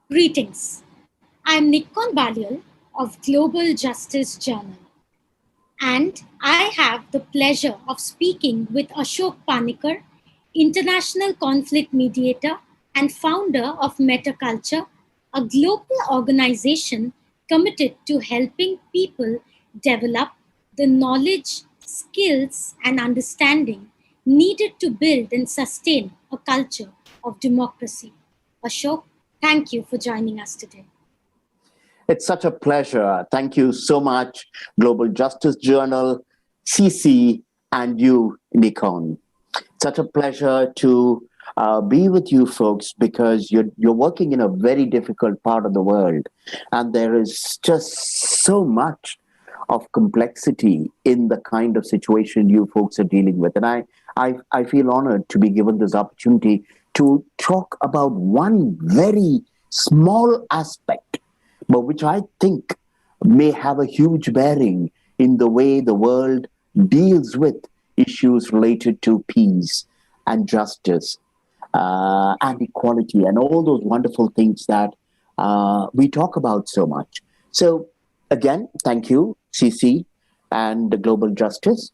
Greetings. I'm Nikon Balial of Global Justice Journal, and I have the pleasure of speaking with Ashok Panikkar, international conflict mediator and founder of Metaculture, a global organization committed to helping people develop the knowledge, skills, and understanding needed to build and sustain a culture of democracy. Ashok, thank you for joining us today. It's such a pleasure. Thank you so much, Global Justice Journal, CC, and you, Nikon. Such a pleasure to be with you folks because you're working in a very difficult part of the world, and there is just so much of complexity in the kind of situation you folks are dealing with. And I feel honored to be given this opportunity to talk about one very small aspect, but which I think may have a huge bearing in the way the world deals with issues related to peace and justice and equality and all those wonderful things that we talk about so much. So, again, thank you, CC and Global Justice.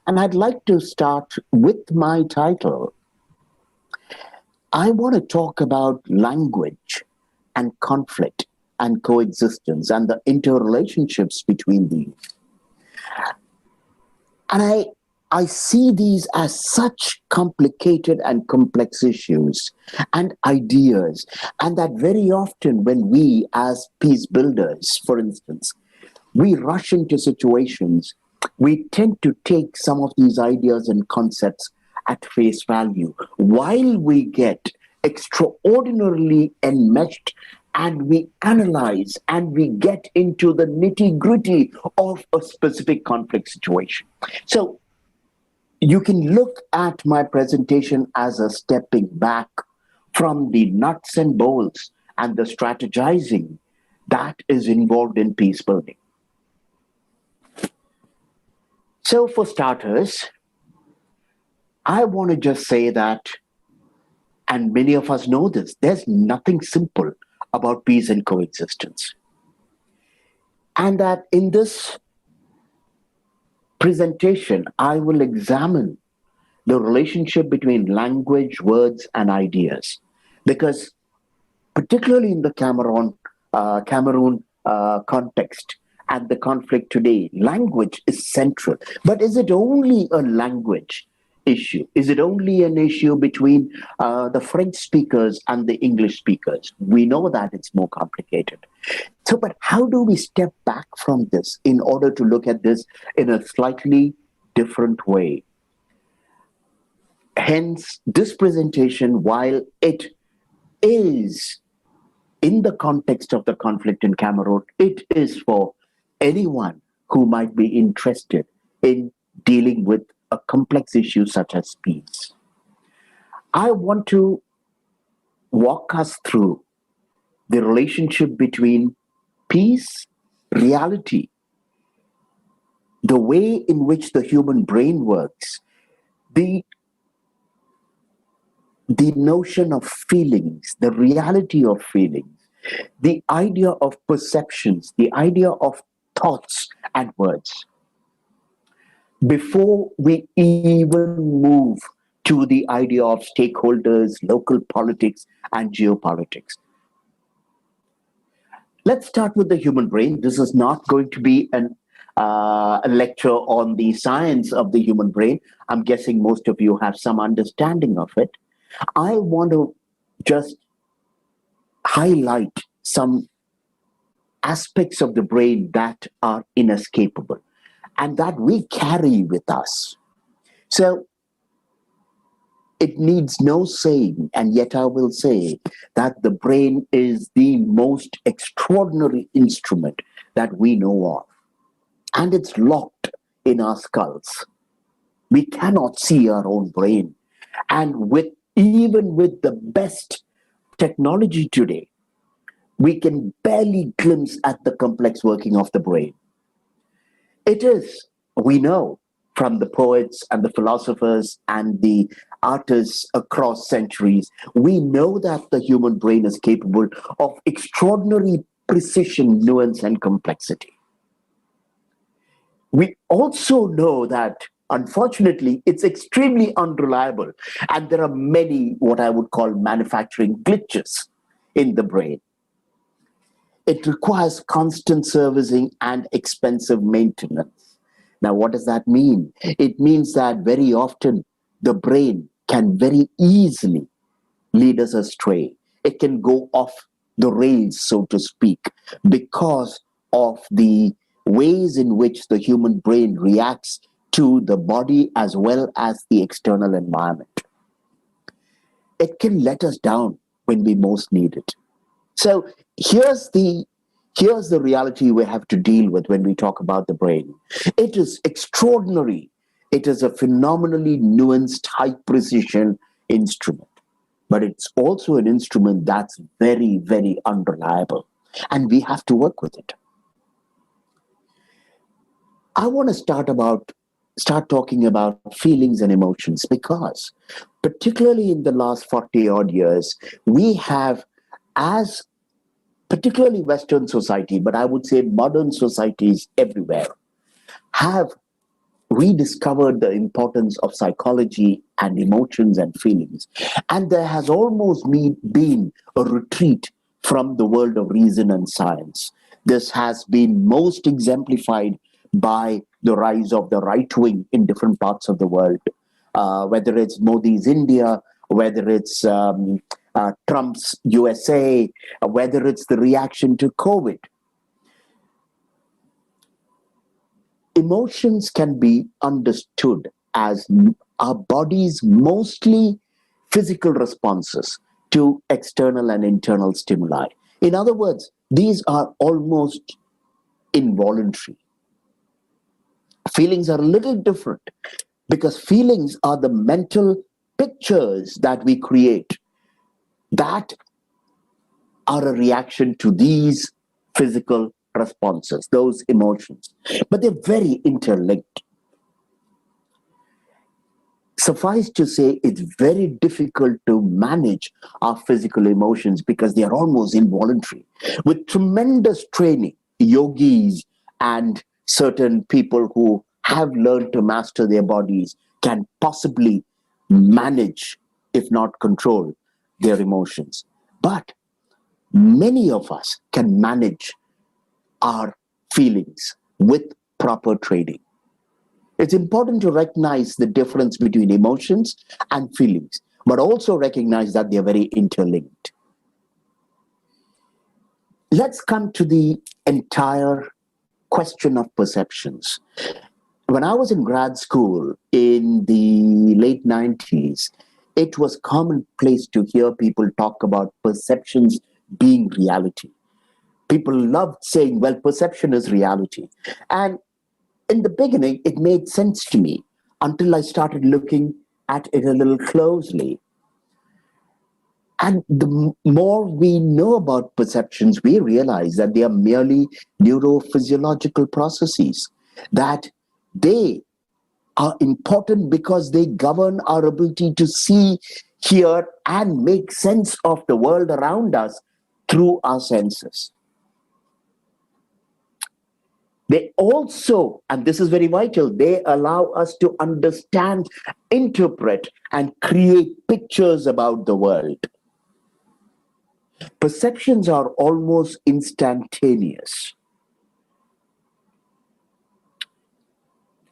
And I'd like to start with my title. I want to talk about language and conflict and coexistence and the interrelationships between these. And I see these as such complicated and complex issues and ideas, and that very often when we as peace builders, for instance, we rush into situations, we tend to take some of these ideas and concepts at face value while we get extraordinarily enmeshed and we analyze and we get into the nitty gritty of a specific conflict situation. So you can look at my presentation as a stepping back from the nuts and bolts and the strategizing that is involved in peace building. So, for starters, I want to just say that, and many of us know this, there's nothing simple about peace and coexistence. And that in this presentation, I will examine the relationship between language, words, and ideas. Because particularly in the Cameroon context and the conflict today, language is central. But is it only a language issue? Is it only an issue between the French speakers and the English speakers? We know that it's more complicated. So, but how do we step back from this in order to look at this in a slightly different way? Hence, this presentation, while it is in the context of the conflict in Cameroon, it is for anyone who might be interested in dealing with a complex issue such as peace. I want to walk us through the relationship between peace, reality, the way in which the human brain works, the notion of feelings, the reality of feelings, the idea of perceptions, the idea of thoughts and words. Before we even move to the idea of stakeholders, local politics, and geopolitics. Let's start with the human brain. This is not going to be a lecture on the science of the human brain. I'm guessing most of you have some understanding of it. I want to just highlight some aspects of the brain that are inescapable and that we carry with us. So it needs no saying, and yet I will say that the brain is the most extraordinary instrument that we know of. And it's locked in our skulls. We cannot see our own brain. And even with the best technology today, we can barely glimpse at the complex working of the brain. It is, we know, from the poets and the philosophers and the artists across centuries, we know that the human brain is capable of extraordinary precision, nuance, and complexity. We also know that, unfortunately, it's extremely unreliable, and there are many what I would call manufacturing glitches in the brain. It requires constant servicing and expensive maintenance. Now, what does that mean? It means that very often the brain can very easily lead us astray. It can go off the rails, so to speak, because of the ways in which the human brain reacts to the body as well as the external environment. It can let us down when we most need it. So here's the reality we have to deal with when we talk about the brain. It is extraordinary. It is a phenomenally nuanced, high precision instrument. But it's also an instrument that's very, very unreliable. And we have to work with it. I want to start talking about feelings and emotions because, particularly in the last 40 odd years, we have, as particularly Western society, but I would say modern societies everywhere, have rediscovered the importance of psychology and emotions and feelings. And there has almost been a retreat from the world of reason and science. This has been most exemplified by the rise of the right wing in different parts of the world, whether it's Modi's India, whether it's Trump's USA, whether it's the reaction to COVID. Emotions can be understood as our body's mostly physical responses to external and internal stimuli. In other words, these are almost involuntary. Feelings are a little different because feelings are the mental pictures that we create that are a reaction to these physical responses, those emotions. But they're very interlinked. Suffice to say, it's very difficult to manage our physical emotions because they are almost involuntary. With tremendous training, yogis and certain people who have learned to master their bodies can possibly manage, if not control, their emotions. But many of us can manage our feelings with proper training. It's important to recognize the difference between emotions and feelings, but also recognize that they're very interlinked. Let's come to the entire question of perceptions. When I was in grad school in the late 90s, it was commonplace to hear people talk about perceptions being reality. People loved saying, well, perception is reality. And in the beginning, it made sense to me until I started looking at it a little closely. And the more we know about perceptions, we realize that they are merely neurophysiological processes, that they are important because they govern our ability to see, hear, and make sense of the world around us through our senses. They also, and this is very vital, they allow us to understand, interpret, and create pictures about the world. Perceptions are almost instantaneous.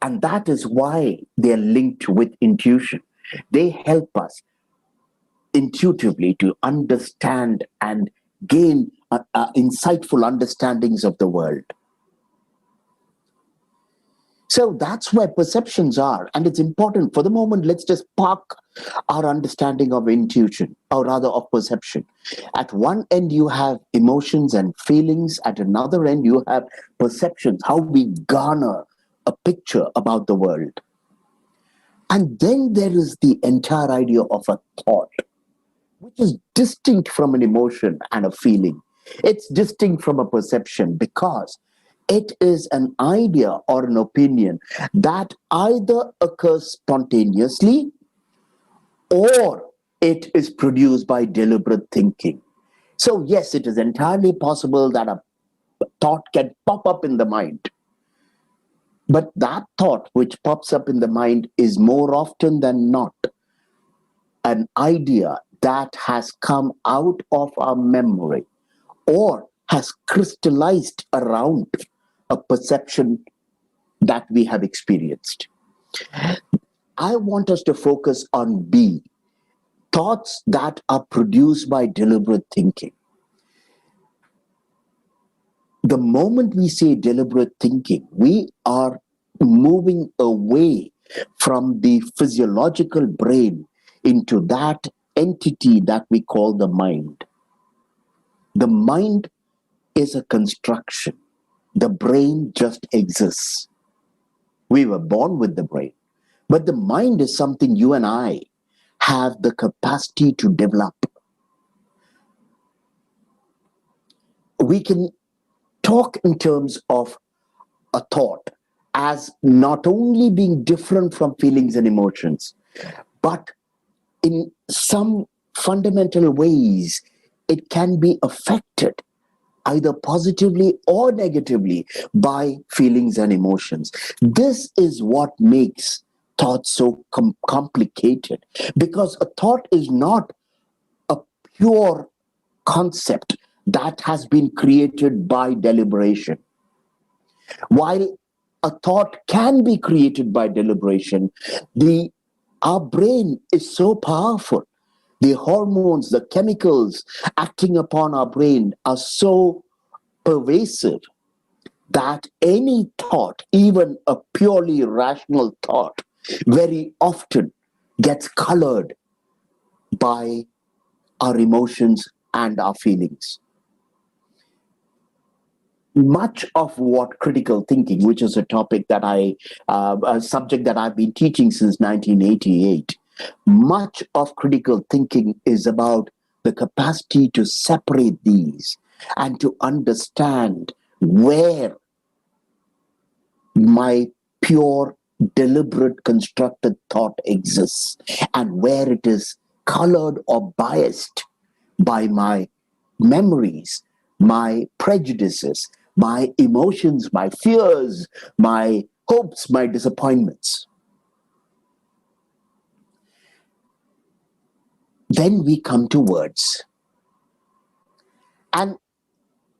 And that is why they're linked with intuition. They help us intuitively to understand and gain insightful understandings of the world. So that's where perceptions are. And it's important. For the moment, let's just park our understanding of intuition, or rather of perception. At one end, you have emotions and feelings. At another end, you have perceptions, how we garner a picture about the world. And then there is the entire idea of a thought, which is distinct from an emotion and a feeling. It's distinct from a perception because it is an idea or an opinion that either occurs spontaneously or it is produced by deliberate thinking. So, yes, it is entirely possible that a thought can pop up in the mind. But that thought which pops up in the mind is more often than not an idea that has come out of our memory or has crystallized around a perception that we have experienced. I want us to focus on B, thoughts that are produced by deliberate thinking. The moment we say deliberate thinking, we are moving away from the physiological brain into that entity that we call the mind. The mind is a construction. The brain just exists. We were born with the brain. But the mind is something you and I have the capacity to develop. We can talk in terms of a thought as not only being different from feelings and emotions, but in some fundamental ways, it can be affected either positively or negatively by feelings and emotions. This is what makes thought so complicated, because a thought is not a pure concept that has been created by deliberation. While a thought can be created by deliberation, our brain is so powerful. The hormones, the chemicals acting upon our brain are so pervasive that any thought, even a purely rational thought, very often gets colored by our emotions and our feelings. Much of what critical thinking, which is a topic that a subject that I've been teaching since 1988, much of critical thinking is about the capacity to separate these and to understand where my pure, deliberate, constructed thought exists and where it is colored or biased by my memories, my prejudices, my emotions, my fears, my hopes, my disappointments. Then we come to words. And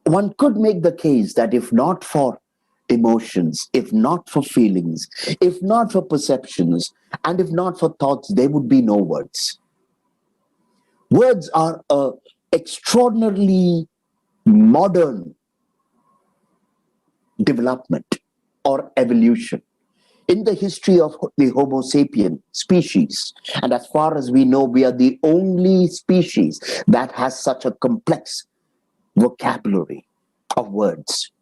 one could make the case that if not for emotions, if not for feelings, if not for perceptions, and if not for thoughts, there would be no words. Words are an extraordinarily modern development or evolution in the history of the Homo sapien species. And as far as we know, we are the only species that has such a complex vocabulary of words.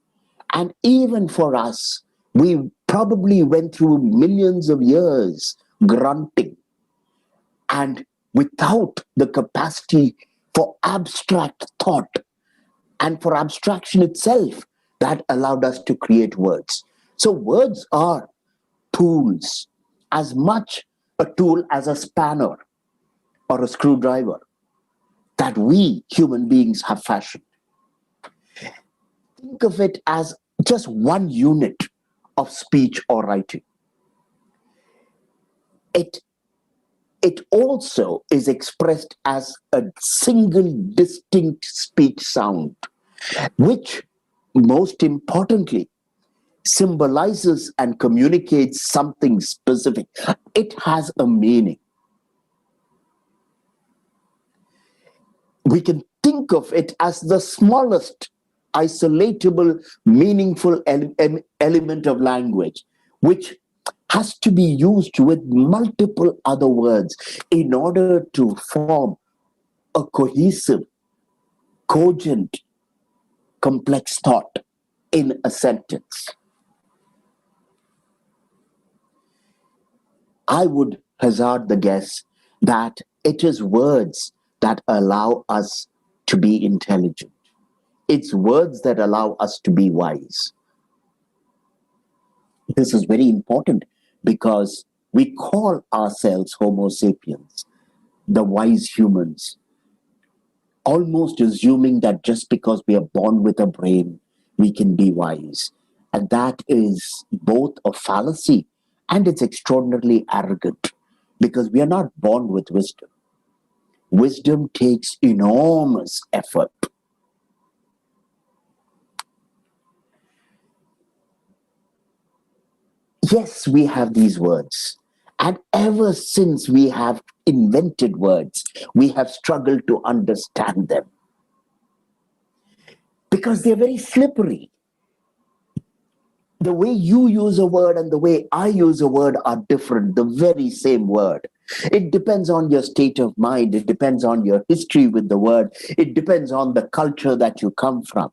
And even for us, we probably went through millions of years grunting and without the capacity for abstract thought and for abstraction itself that allowed us to create words. So words are tools, as much a tool as a spanner or a screwdriver that we human beings have fashioned. Think of it as just one unit of speech or writing. It also is expressed as a single distinct speech sound, which most importantly symbolizes and communicates something specific. It has a meaning. We can think of it as the smallest isolatable, meaningful element of language, which has to be used with multiple other words in order to form a cohesive, cogent, complex thought in a sentence. I would hazard the guess that it is words that allow us to be intelligent. It's words that allow us to be wise. This is very important because we call ourselves Homo sapiens. the wise humans, almost assuming that just because we are born with a brain, we can be wise. And that is both a fallacy and it's extraordinarily arrogant because we are not born with wisdom. Wisdom takes enormous effort. Yes, we have these words. And ever since we have invented words, we have struggled to understand them because they're very slippery. The way you use a word and the way I use a word are different, the very same word. It depends on your state of mind. It depends on your history with the word. It depends on the culture that you come from.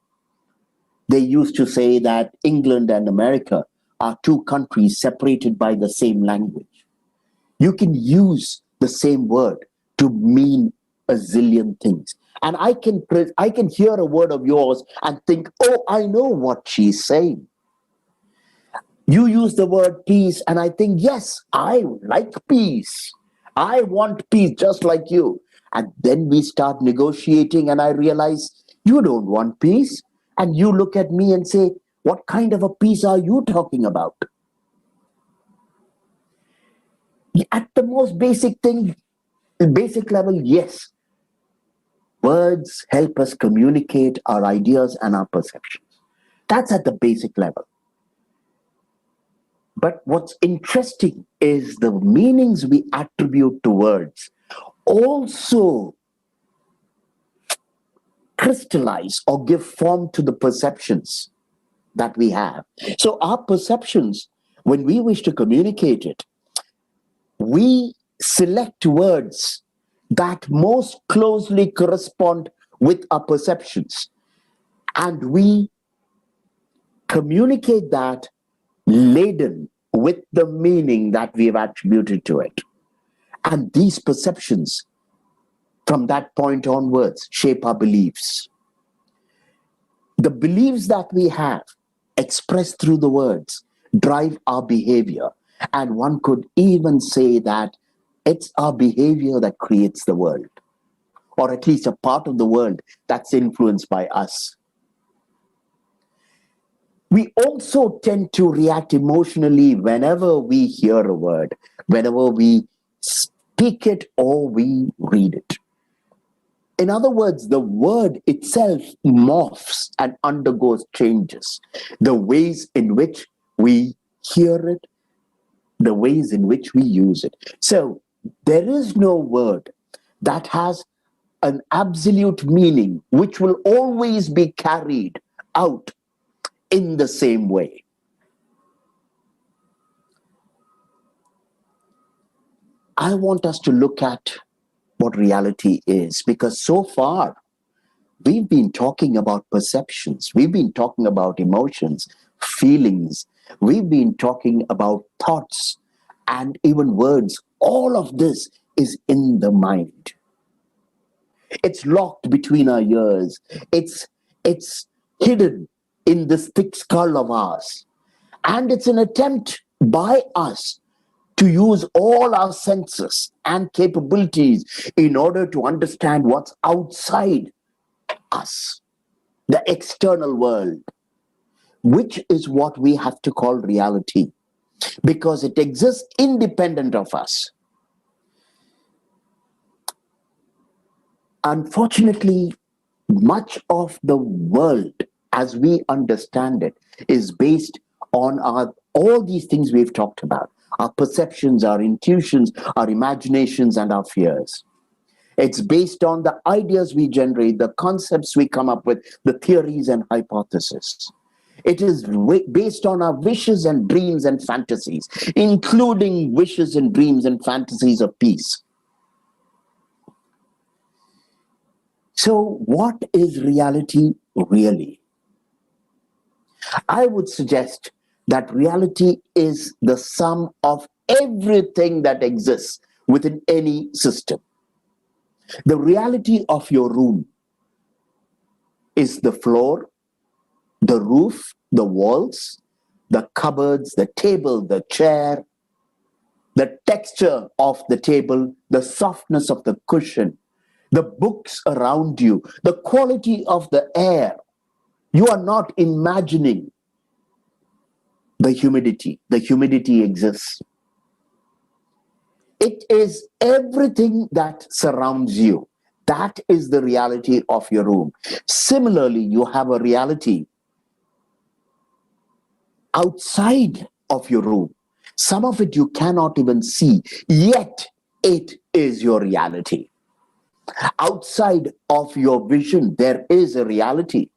They used to say that England and America are two countries separated by the same language. You can use the same word to mean a zillion things. And I can hear a word of yours and think, oh, I know what she's saying. You use the word peace, and I think, yes, I like peace. I want peace just like you. And then we start negotiating, and I realize you don't want peace. And you look at me and say, what kind of a peace are you talking about? At the most basic thing, basic level, yes. Words help us communicate our ideas and our perceptions. That's at the basic level. But what's interesting is the meanings we attribute to words also crystallize or give form to the perceptions that we have. So our perceptions, when we wish to communicate it, we select words that most closely correspond with our perceptions. And we communicate that laden with the meaning that we have attributed to it. And these perceptions, from that point onwards, shape our beliefs. The beliefs that we have, expressed through the words, drive our behavior. And one could even say that it's our behavior that creates the world, or at least a part of the world that's influenced by us. We also tend to react emotionally whenever we hear a word, whenever we speak it or we read it. In other words, the word itself morphs and undergoes changes. The ways in which we hear it, the ways in which we use it. So there is no word that has an absolute meaning which will always be carried out in the same way. I want us to look at what reality is, because so far we've been talking about perceptions, we've been talking about emotions, feelings, we've been talking about thoughts and even words. All of this is in the mind. It's locked between our ears. It's hidden in this thick skull of ours. And it's an attempt by us to use all our senses and capabilities in order to understand what's outside us, the external world, which is what we have to call reality, because it exists independent of us. Unfortunately, much of the world as we understand it is based on all these things we've talked about: our perceptions, our intuitions, our imaginations, and our fears. It's based on the ideas we generate, the concepts we come up with, the theories and hypotheses. It is based on our wishes and dreams and fantasies, including wishes and dreams and fantasies of peace. So what is reality really? I would suggest that reality is the sum of everything that exists within any system. The reality of your room is the floor, the roof, the walls, the cupboards, the table, the chair, the texture of the table, the softness of the cushion, the books around you, the quality of the air. You are not imagining the humidity. The humidity exists. It is everything that surrounds you. That is the reality of your room. Similarly, you have a reality outside of your room. Some of it you cannot even see, yet it is your reality. Outside of your vision, there is a reality,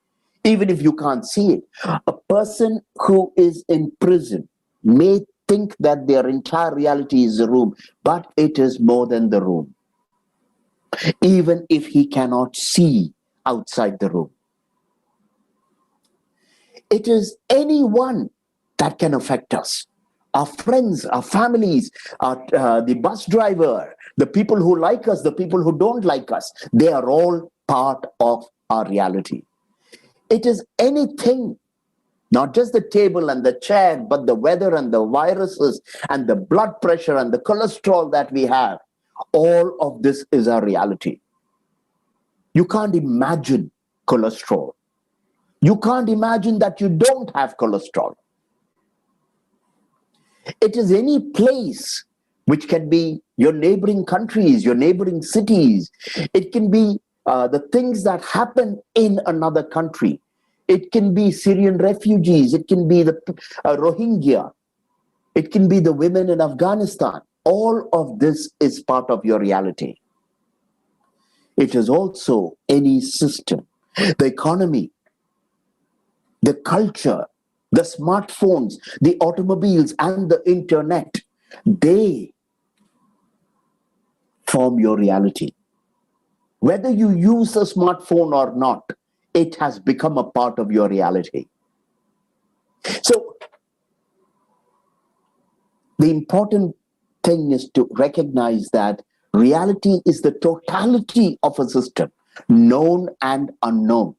even if you can't see it. A person who is in prison may think that their entire reality is the room, but it is more than the room, even if he cannot see outside the room. It is anyone that can affect us. Our friends, our families, the bus driver, the people who like us, the people who don't like us, they are all part of our reality. It is anything, not just the table and the chair, but the weather and the viruses and the blood pressure and the cholesterol that we have. All of this is our reality. You can't imagine cholesterol. You can't imagine that you don't have cholesterol. It is any place, which can be your neighboring countries, your neighboring cities. It can be the things that happen in another country. It can be Syrian refugees. It can be the Rohingya. It can be the women in Afghanistan. All of this is part of your reality. It is also any system, the economy, the culture, the smartphones, the automobiles, and the internet. They form your reality. Whether you use a smartphone or not, it has become a part of your reality. So the important thing is to recognize that reality is the totality of a system, known and unknown.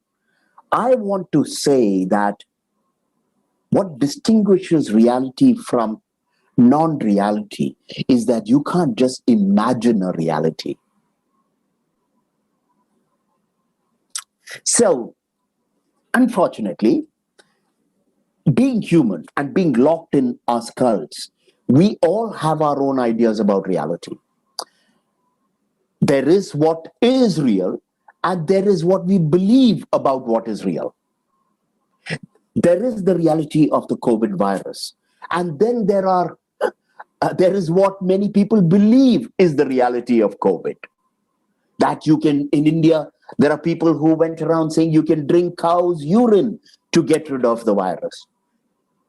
I want to say that what distinguishes reality from non-reality is that you can't just imagine a reality. So, unfortunately, being human and being locked in our skulls, we all have our own ideas about reality. There is what is real, and there is what we believe about what is real. There is the reality of the COVID virus, and then there is what many people believe is the reality of COVID. That you can, in India, there are people who went around saying you can drink cow's urine to get rid of the virus.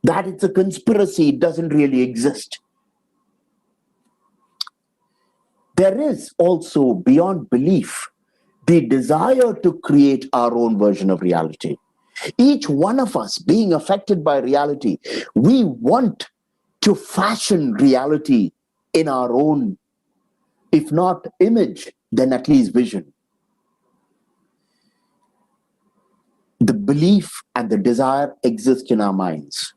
That it's a conspiracy, it doesn't really exist. There is also, beyond belief, the desire to create our own version of reality. Each one of us being affected by reality, we want to fashion reality in our own, if not image, then at least vision. The belief and the desire exist in our minds.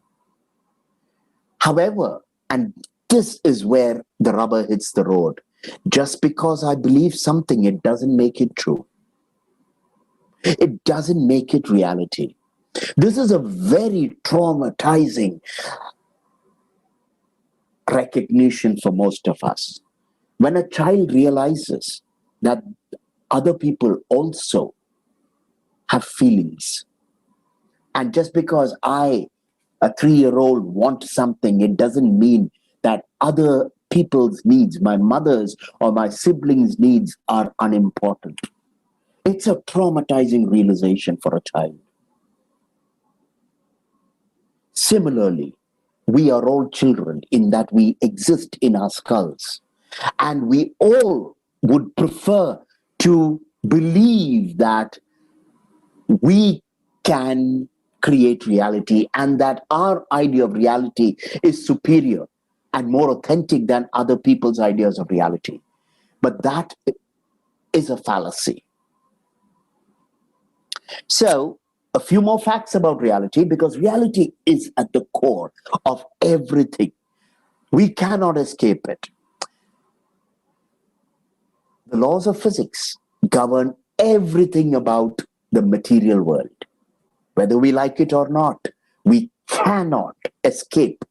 However, and this is where the rubber hits the road, just because I believe something, it doesn't make it true. It doesn't make it reality. This is a very traumatizing recognition for most of us. When a child realizes that other people also have feelings, and just because I, a 3-year-old, want something, it doesn't mean that other people's needs, my mother's or my siblings' needs, are unimportant. It's a traumatizing realization for a child. Similarly, we are all children in that we exist in our skulls, and we all would prefer to believe that we can create reality and that our idea of reality is superior and more authentic than other people's ideas of reality. But that is a fallacy. So, a few more facts about reality, because reality is at the core of everything. We cannot escape it. The laws of physics govern everything about the material world. Whether we like it or not, we cannot escape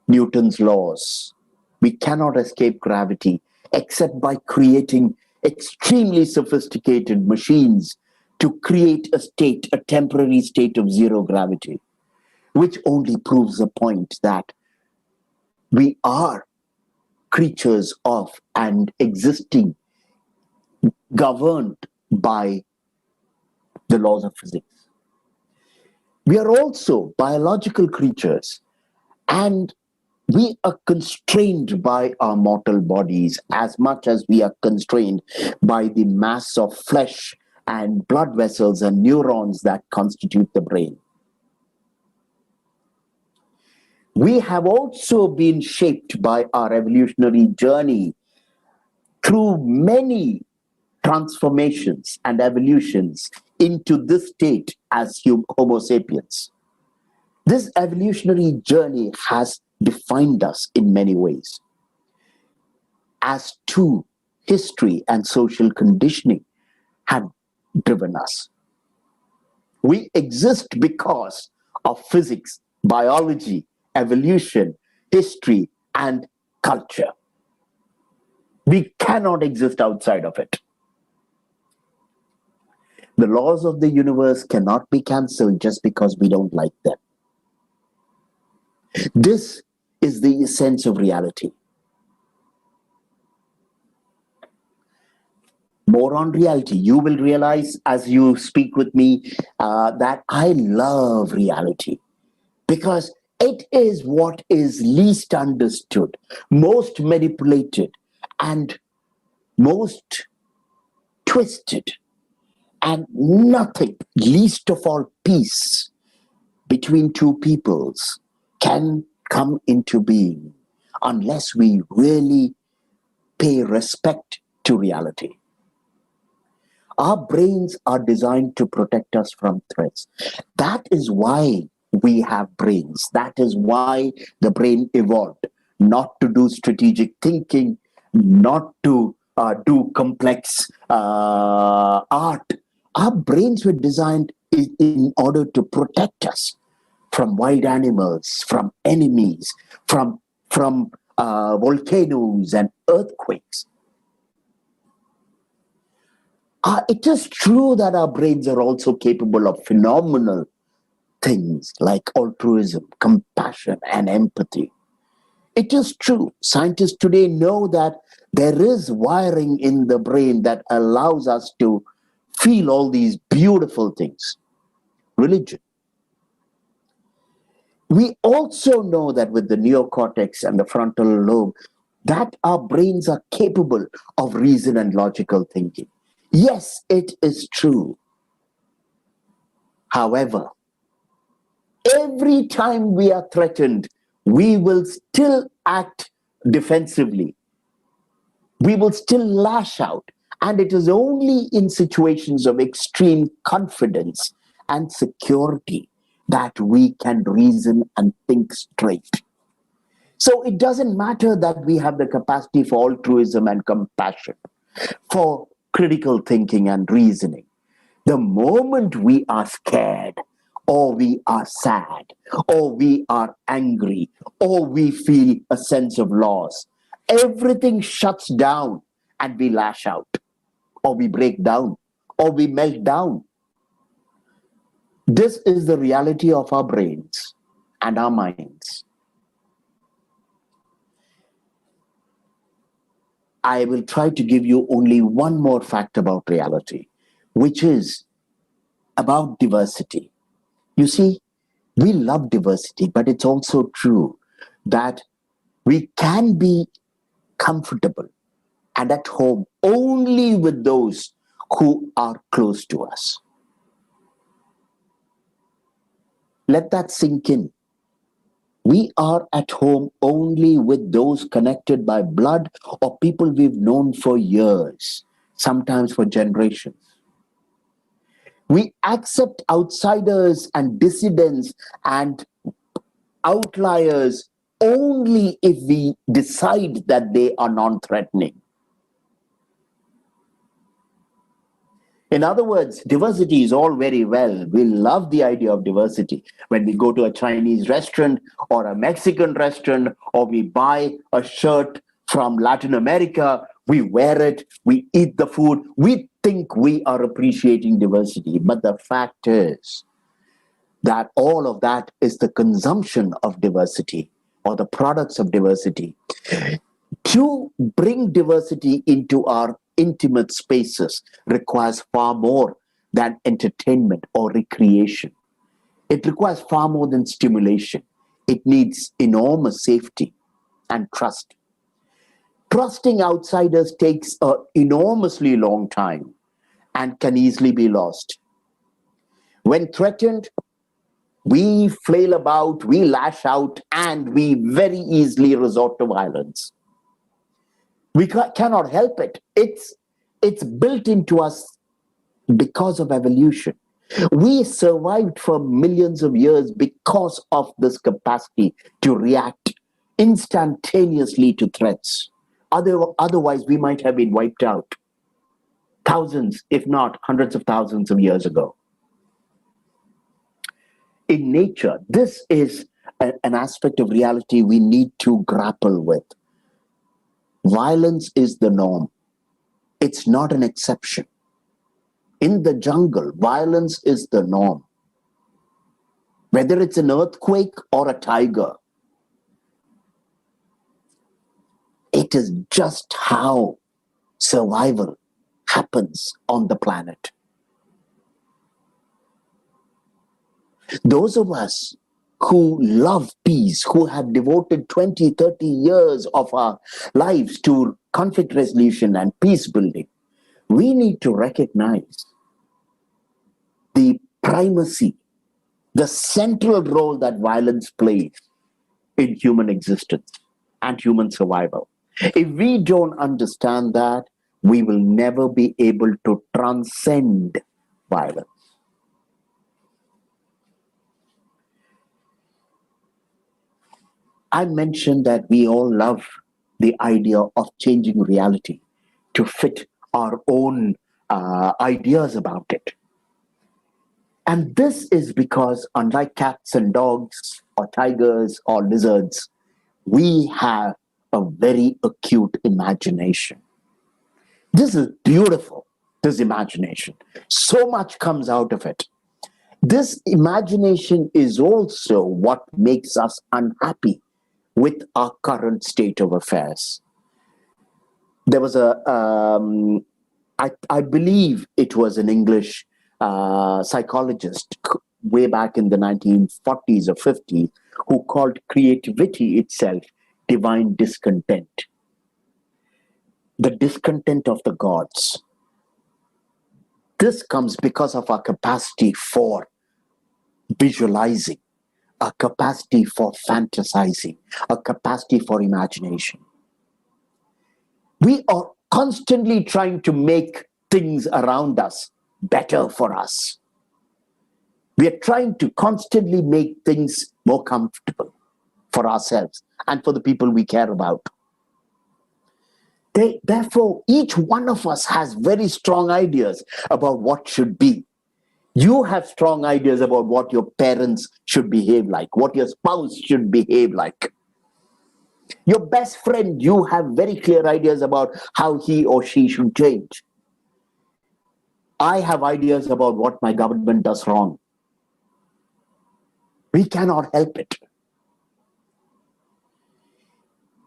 Newton's laws. We cannot escape gravity except by creating extremely sophisticated machines to create a temporary state of zero gravity, which only proves the point that we are creatures of and existing, governed by the laws of physics. We are also biological creatures, and we are constrained by our mortal bodies as much as we are constrained by the mass of flesh and blood vessels and neurons that constitute the brain. We have also been shaped by our evolutionary journey through many transformations and evolutions into this state as Homo sapiens. This evolutionary journey has defined us in many ways. As to history and social conditioning have driven us. We exist because of physics, biology, evolution, history, and culture. We cannot exist outside of it. The laws of the universe cannot be cancelled just because we don't like them. This is the essence of reality. More on reality. You will realize as you speak with me that I love reality because it is what is least understood, most manipulated, and most twisted, and nothing, least of all peace between two peoples, can come into being unless we really pay respect to reality. Our brains are designed to protect us from threats. That is why we have brains. That is why the brain evolved, not to do strategic thinking, not to do complex art. Our brains were designed in order to protect us from wild animals, from enemies, from volcanoes and earthquakes. It is true that our brains are also capable of phenomenal things like altruism, compassion, and empathy. It is true. Scientists today know that there is wiring in the brain that allows us to feel all these beautiful things. Religion. We also know that with the neocortex and the frontal lobe, that our brains are capable of reason and logical thinking. Yes, it is true. However, every time we are threatened, we will still act defensively. We will still lash out. And it is only in situations of extreme confidence and security that we can reason and think straight. So it doesn't matter that we have the capacity for altruism and compassion, for critical thinking and reasoning. The moment we are scared, or we are sad, or we are angry, or we feel a sense of loss, everything shuts down and we lash out, or we break down, or we melt down. This is the reality of our brains and our minds. I will try to give you only one more fact about reality, which is about diversity. You see, we love diversity, but it's also true that we can be comfortable and at home only with those who are close to us. Let that sink in. We are at home only with those connected by blood or people we've known for years, sometimes for generations. We accept outsiders and dissidents and outliers only if we decide that they are non-threatening. In other words, diversity is all very well. We love the idea of diversity. When we go to a Chinese restaurant or a Mexican restaurant, or we buy a shirt from Latin America, we wear it, we eat the food, we think we are appreciating diversity. But the fact is that all of that is the consumption of diversity or the products of diversity. To bring diversity into our intimate spaces requires far more than entertainment or recreation. It requires far more than stimulation. It needs enormous safety and trust. Trusting outsiders takes an enormously long time and can easily be lost. When threatened, we flail about, we lash out, and we very easily resort to violence. We cannot help it. It's built into us because of evolution. We survived for millions of years because of this capacity to react instantaneously to threats. Otherwise, we might have been wiped out thousands, if not hundreds of thousands of years ago. In nature, this is an aspect of reality we need to grapple with. Violence is the norm. It's not an exception. In the jungle, violence is the norm. Whether it's an earthquake or a tiger, it is just how survival happens on the planet. Those of us who love peace, who have devoted 20, 30 years of our lives to conflict resolution and peace building, we need to recognize the primacy, the central role that violence plays in human existence and human survival. If we don't understand that, we will never be able to transcend violence. I mentioned that we all love the idea of changing reality to fit our own ideas about it. And this is because, unlike cats and dogs or tigers or lizards, we have a very acute imagination. This is beautiful, this imagination. So much comes out of it. This imagination is also what makes us unhappy with our current state of affairs. There was I believe it was an English psychologist way back in the 1940s or 50s who called creativity itself divine discontent. The discontent of the gods. This comes because of our capacity for visualizing, a capacity for fantasizing, a capacity for imagination. We are constantly trying to make things around us better for us. We are trying to constantly make things more comfortable for ourselves and for the people we care about. Therefore, each one of us has very strong ideas about what should be. You have strong ideas about what your parents should behave like, what your spouse should behave like. Your best friend, you have very clear ideas about how he or she should change. I have ideas about what my government does wrong. We cannot help it.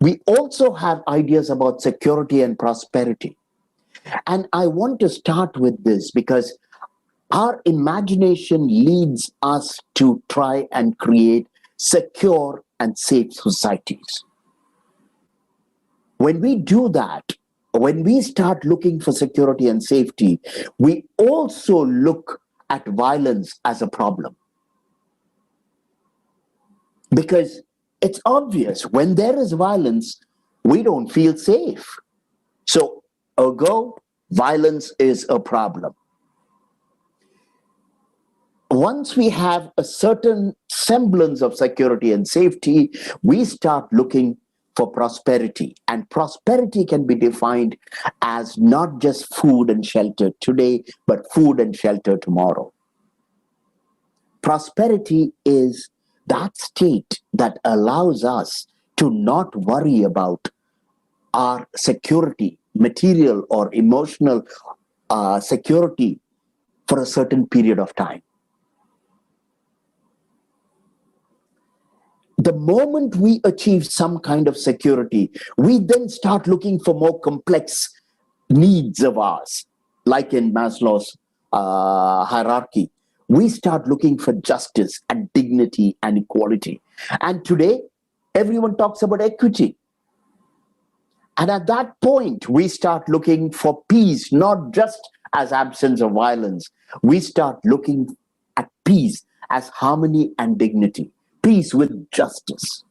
We also have ideas about security and prosperity. And I want to start with this because our imagination leads us to try and create secure and safe societies. When we do that, when we start looking for security and safety, we also look at violence as a problem. Because it's obvious, when there is violence, we don't feel safe. So, ergo, violence is a problem. Once we have a certain semblance of security and safety, we start looking for prosperity. And prosperity can be defined as not just food and shelter today, but food and shelter tomorrow. Prosperity is that state that allows us to not worry about our security, material or emotional security for a certain period of time. The moment we achieve some kind of security, we then start looking for more complex needs of ours, like in Maslow's hierarchy. We start looking for justice and dignity and equality. And today, everyone talks about equity. And at that point, we start looking for peace, not just as absence of violence. We start looking at peace as harmony and dignity, peace with justice.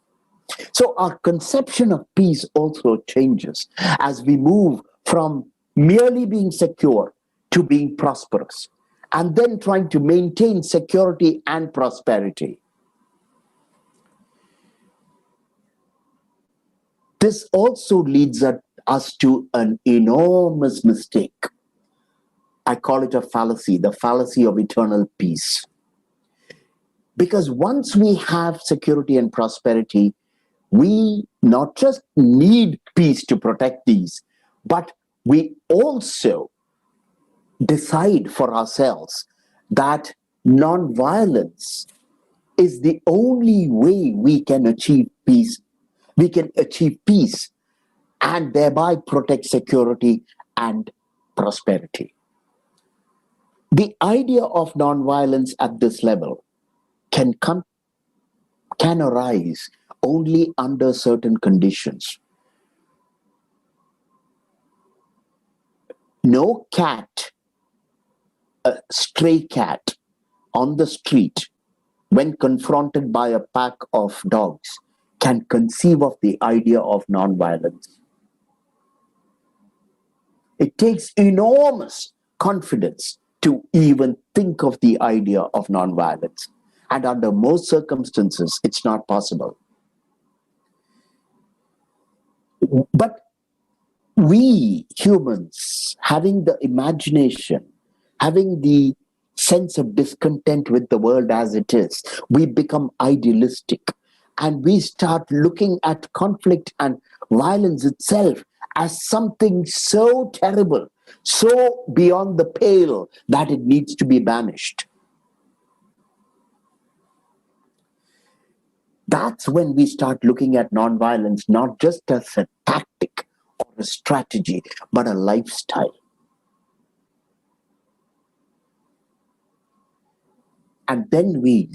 So our conception of peace also changes as we move from merely being secure to being prosperous, and then trying to maintain security and prosperity. This also leads us to an enormous mistake. I call it a fallacy, the fallacy of eternal peace. Because once we have security and prosperity, we not just need peace to protect these, but we also decide for ourselves that non-violence is the only way we can achieve peace. We can achieve peace and thereby protect security and prosperity. The idea of non-violence at this level can arise only under certain conditions. No cat, a stray cat on the street, when confronted by a pack of dogs, can conceive of the idea of non-violence. It takes enormous confidence to even think of the idea of non-violence. And under most circumstances, it's not possible. But we humans, having the imagination, having the sense of discontent with the world as it is, we become idealistic and we start looking at conflict and violence itself as something so terrible, so beyond the pale that it needs to be banished. That's when we start looking at nonviolence not just as a tactic or a strategy, but a lifestyle. And then we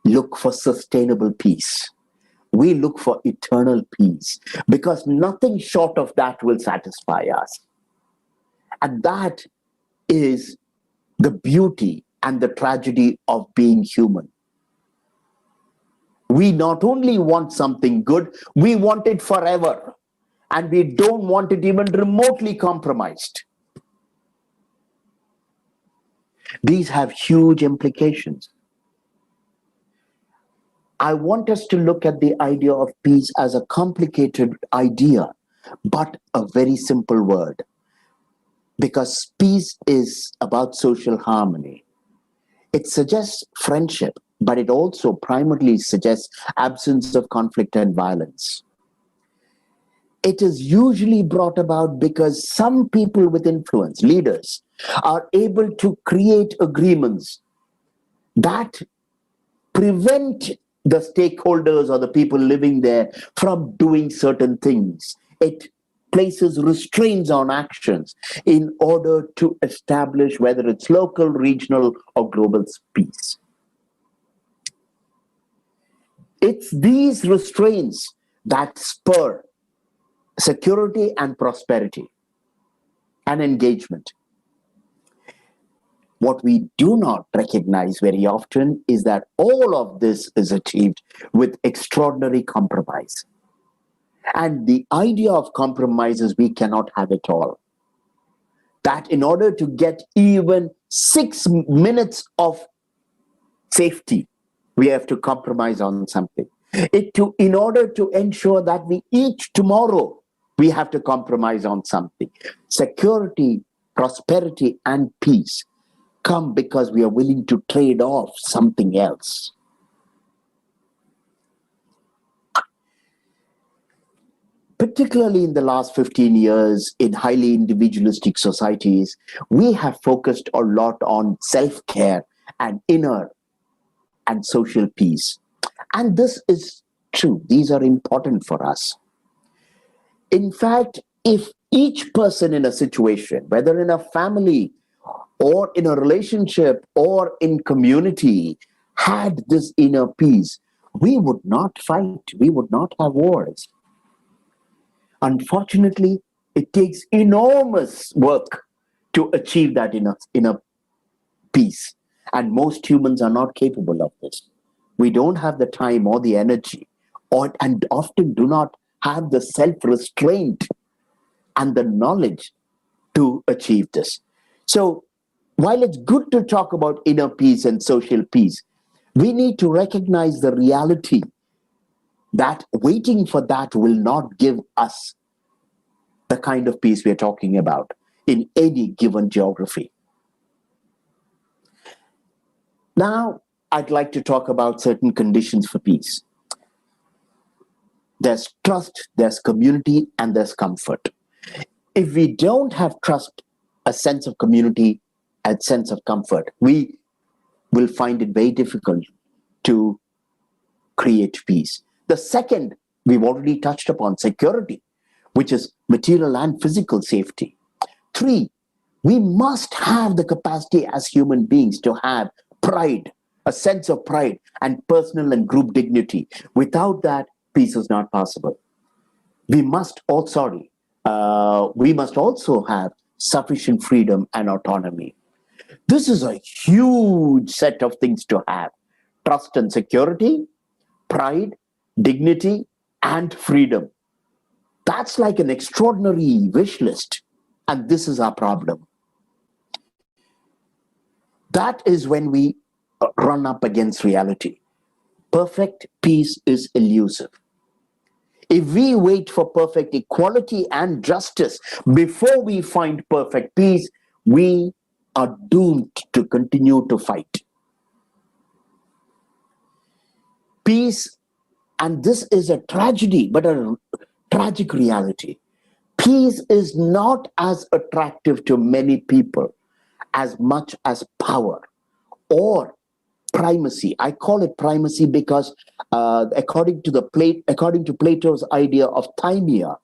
look for sustainable peace. We look for eternal peace because nothing short of that will satisfy us. And that is the beauty and the tragedy of being human. We not only want something good, we want it forever. And we don't want it even remotely compromised. These have huge implications. I want us to look at the idea of peace as a complicated idea, but a very simple word. Because peace is about social harmony. It suggests friendship, but it also primarily suggests absence of conflict and violence. It is usually brought about because some people with influence, leaders, are able to create agreements that prevent the stakeholders or the people living there from doing certain things. It places restraints on actions in order to establish whether it's local, regional, or global peace. It's these restraints that spur security and prosperity and engagement. What we do not recognize very often is that all of this is achieved with extraordinary compromise. And the idea of compromise is we cannot have it all. That in order to get even 6 minutes of safety, we have to compromise on something. In order to ensure that we eat tomorrow, we have to compromise on something. Security, prosperity, and peace come because we are willing to trade off something else. Particularly in the last 15 years, in highly individualistic societies, we have focused a lot on self-care and inner and social peace. And this is true. These are important for us. In fact, if each person in a situation, whether in a family or in a relationship or in community, had this inner peace, we would not fight. We would not have wars. Unfortunately, it takes enormous work to achieve that inner peace. And most humans are not capable of this. We don't have the time or the energy, and often do not have the self-restraint and the knowledge to achieve this. So while it's good to talk about inner peace and social peace, we need to recognize the reality that waiting for that will not give us the kind of peace we're talking about in any given geography. Now, I'd like to talk about certain conditions for peace. There's trust, there's community, and there's comfort. If we don't have trust, a sense of community, a sense of comfort, we will find it very difficult to create peace. The second, we've already touched upon, security, which is material and physical safety. 3, we must have the capacity as human beings to have pride, a sense of pride and personal and group dignity. Without that, peace is not possible. We must also have sufficient freedom and autonomy. This is a huge set of things to have: trust and security, pride, dignity, and freedom. That's like an extraordinary wish list. And this is our problem. That is when we run up against reality. Perfect peace is elusive. If we wait for perfect equality and justice before we find perfect peace, we are doomed to continue to fight. Peace, and this is a tragedy, but a tragic reality. Peace is not as attractive to many people as much as power or primacy. I call it primacy because according to Plato's idea of thymia,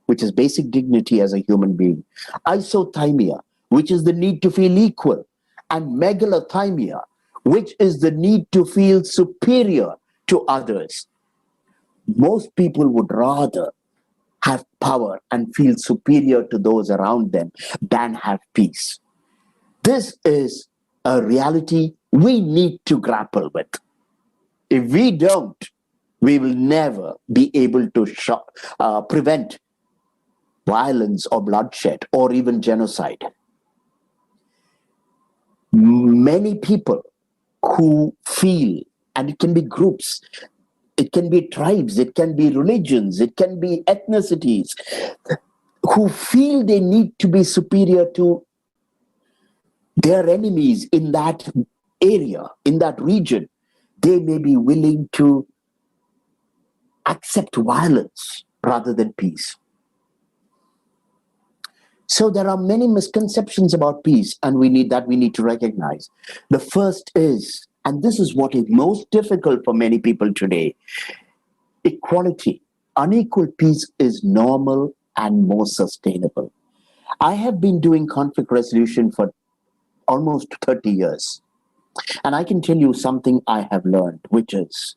which is basic dignity as a human being, isothymia, which is the need to feel equal, and megalothymia, which is the need to feel superior to others. Most people would rather have power and feel superior to those around them than have peace. This is a reality we need to grapple with. If we don't, we will never be able to prevent violence or bloodshed or even genocide. Many people who feel, and it can be groups, it can be tribes, it can be religions, it can be ethnicities, who feel they need to be superior to their enemies in that area, in that region, they may be willing to accept violence rather than peace. So there are many misconceptions about peace, and we need to recognize. The first is, and this is what is most difficult for many people today, equality. Unequal peace is normal and more sustainable. I have been doing conflict resolution for almost 30 years. And I can tell you something I have learned, which is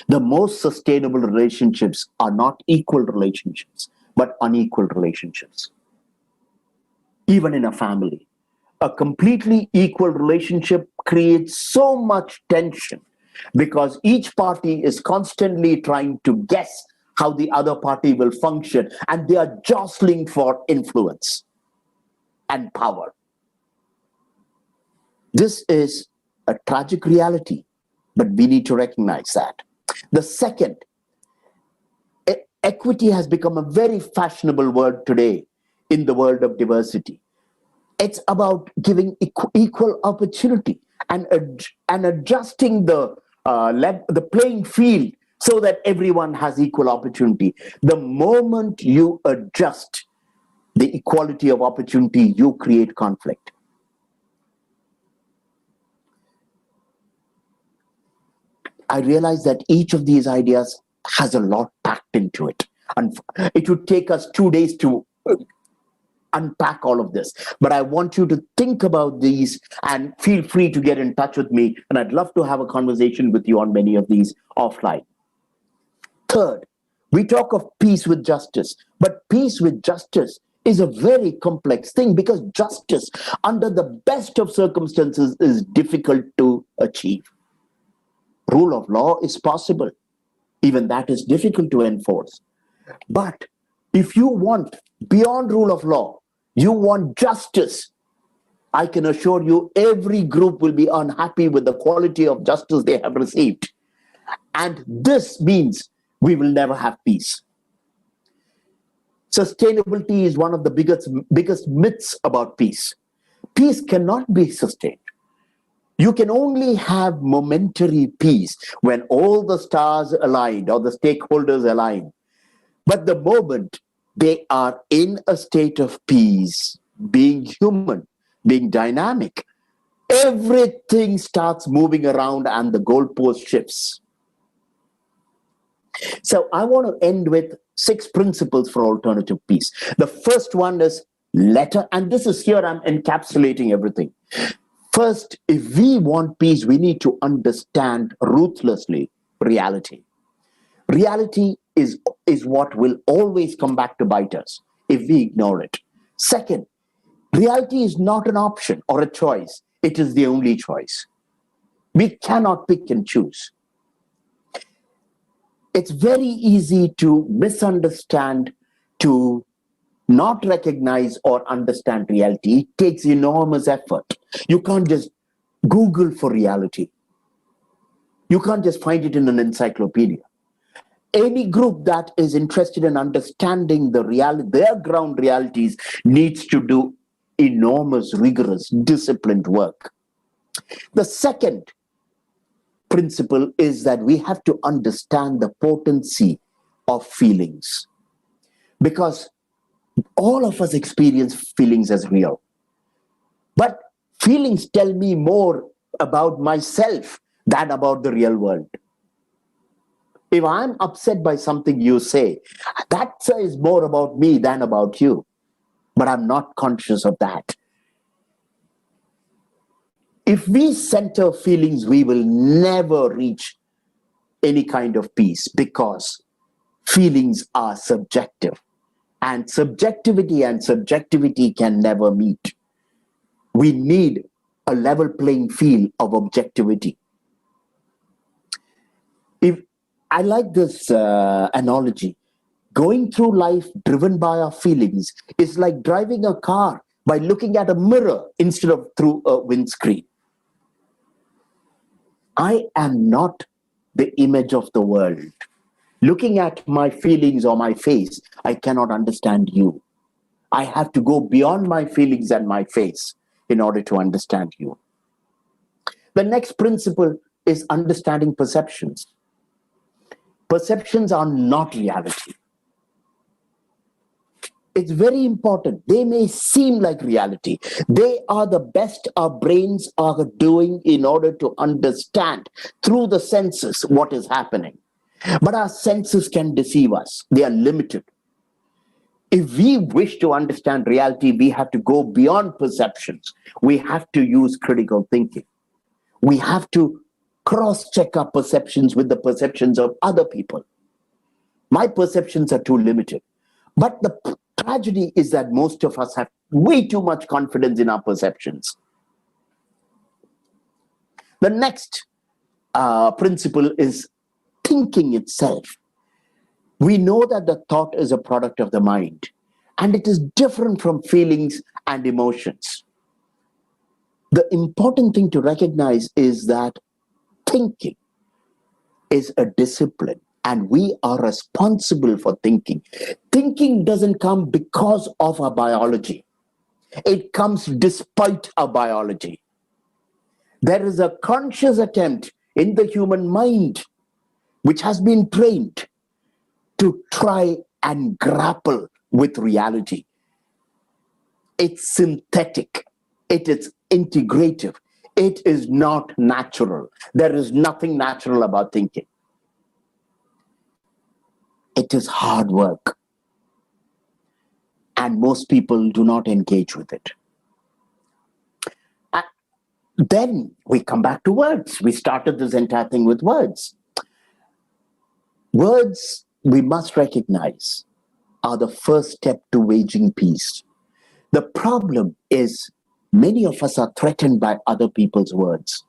the most sustainable relationships are not equal relationships, but unequal relationships. Even in a family, a completely equal relationship creates so much tension because each party is constantly trying to guess how the other party will function, and they are jostling for influence and power. This is a tragic reality, but we need to recognize that. The second, equity has become a very fashionable word today in the world of diversity. It's about giving equal opportunity and adjusting the playing field so that everyone has equal opportunity. The moment you adjust the equality of opportunity, you create conflict. I realize that each of these ideas has a lot packed into it. And it would take us 2 days to unpack all of this. But I want you to think about these and feel free to get in touch with me. And I'd love to have a conversation with you on many of these offline. Third, we talk of peace with justice, but peace with justice is a very complex thing because justice, under the best of circumstances, is difficult to achieve. Rule of law is possible. Even that is difficult to enforce. But if you want beyond rule of law, you want justice, I can assure you every group will be unhappy with the quality of justice they have received. And this means we will never have peace. Sustainability is one of the biggest myths about peace. Peace cannot be sustained. You can only have momentary peace when all the stars align or the stakeholders align. But the moment they are in a state of peace, being human, being dynamic, everything starts moving around and the goalpost shifts. So I want to end with 6 principles for alternative peace. The first one is letter, and this is here I'm encapsulating everything. First, if we want peace, we need to understand ruthlessly reality. Reality is what will always come back to bite us if we ignore it. Second, reality is not an option or a choice. It is the only choice. We cannot pick and choose. It's very easy to misunderstand, to not recognize or understand reality. It takes enormous effort. You can't just Google for reality. You can't just find it in an encyclopedia. Any group that is interested in understanding their ground realities needs to do enormous, rigorous, disciplined work. The second principle is that we have to understand the potency of feelings, because all of us experience feelings as real. But feelings tell me more about myself than about the real world. If I'm upset by something you say, that says more about me than about you. But I'm not conscious of that. If we center feelings, we will never reach any kind of peace because feelings are subjective. And subjectivity can never meet. We need a level playing field of objectivity. If I like this analogy, going through life driven by our feelings is like driving a car by looking at a mirror instead of through a windscreen. I am not the image of the world. Looking at my feelings or my face, I cannot understand you. I have to go beyond my feelings and my face in order to understand you. The next principle is understanding perceptions. Perceptions are not reality. It's very important. They may seem like reality. They are the best our brains are doing in order to understand through the senses what is happening. But our senses can deceive us. They are limited. If we wish to understand reality, we have to go beyond perceptions. We have to use critical thinking. We have to cross-check our perceptions with the perceptions of other people. My perceptions are too limited. But the tragedy is that most of us have way too much confidence in our perceptions. The next principle is thinking itself. We know that the thought is a product of the mind, and it is different from feelings and emotions. The important thing to recognize is that thinking is a discipline and we are responsible for thinking. Thinking doesn't come because of our biology, it comes despite our biology. There is a conscious attempt in the human mind which has been trained to try and grapple with reality. It's synthetic, it is integrative, it is not natural. There is nothing natural about thinking. It is hard work, and most people do not engage with it. And then we come back to words. We started this entire thing with words. Words, we must recognize, are the first step to waging peace. The problem is many of us are threatened by other people's words.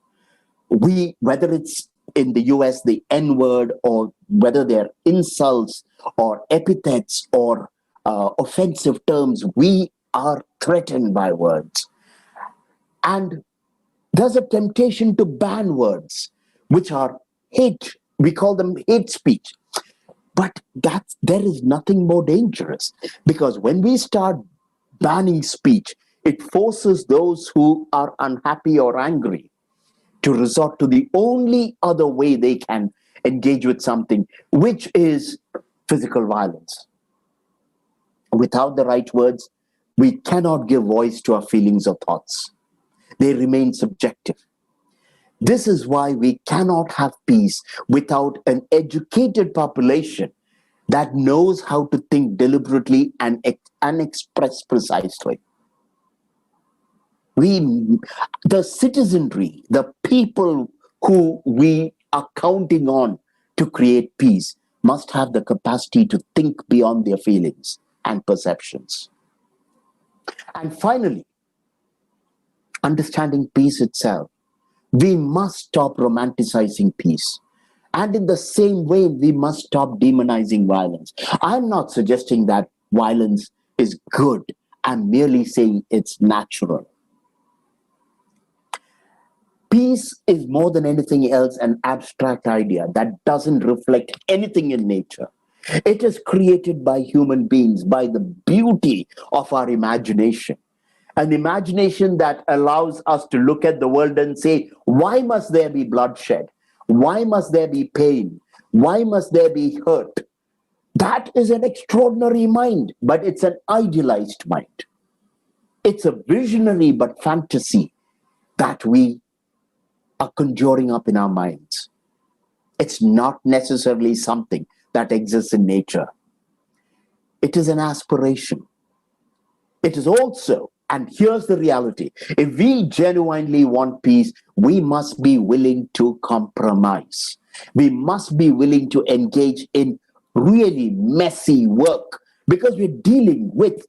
Whether it's in the US, the N word, or whether they're insults or epithets or offensive terms, we are threatened by words. And there's a temptation to ban words, which are hate. We call them hate speech. But there is nothing more dangerous, because when we start banning speech, it forces those who are unhappy or angry to resort to the only other way they can engage with something, which is physical violence. Without the right words, we cannot give voice to our feelings or thoughts. They remain subjective. This is why we cannot have peace without an educated population that knows how to think deliberately and express precisely. The citizenry, the people who we are counting on to create peace, must have the capacity to think beyond their feelings and perceptions. And finally, understanding peace itself, we must stop romanticizing peace. And in the same way, we must stop demonizing violence. I'm not suggesting that violence is good. I'm merely saying it's natural. Peace is more than anything else an abstract idea that doesn't reflect anything in nature. It is created by human beings, by the beauty of our imagination. An imagination that allows us to look at the world and say, why must there be bloodshed? Why must there be pain? Why must there be hurt? That is an extraordinary mind, but it's an idealized mind. It's a visionary but fantasy that we are conjuring up in our minds. It's not necessarily something that exists in nature. It is an aspiration. It is also, and here's the reality, if we genuinely want peace, we must be willing to compromise. We must be willing to engage in really messy work, because we're dealing with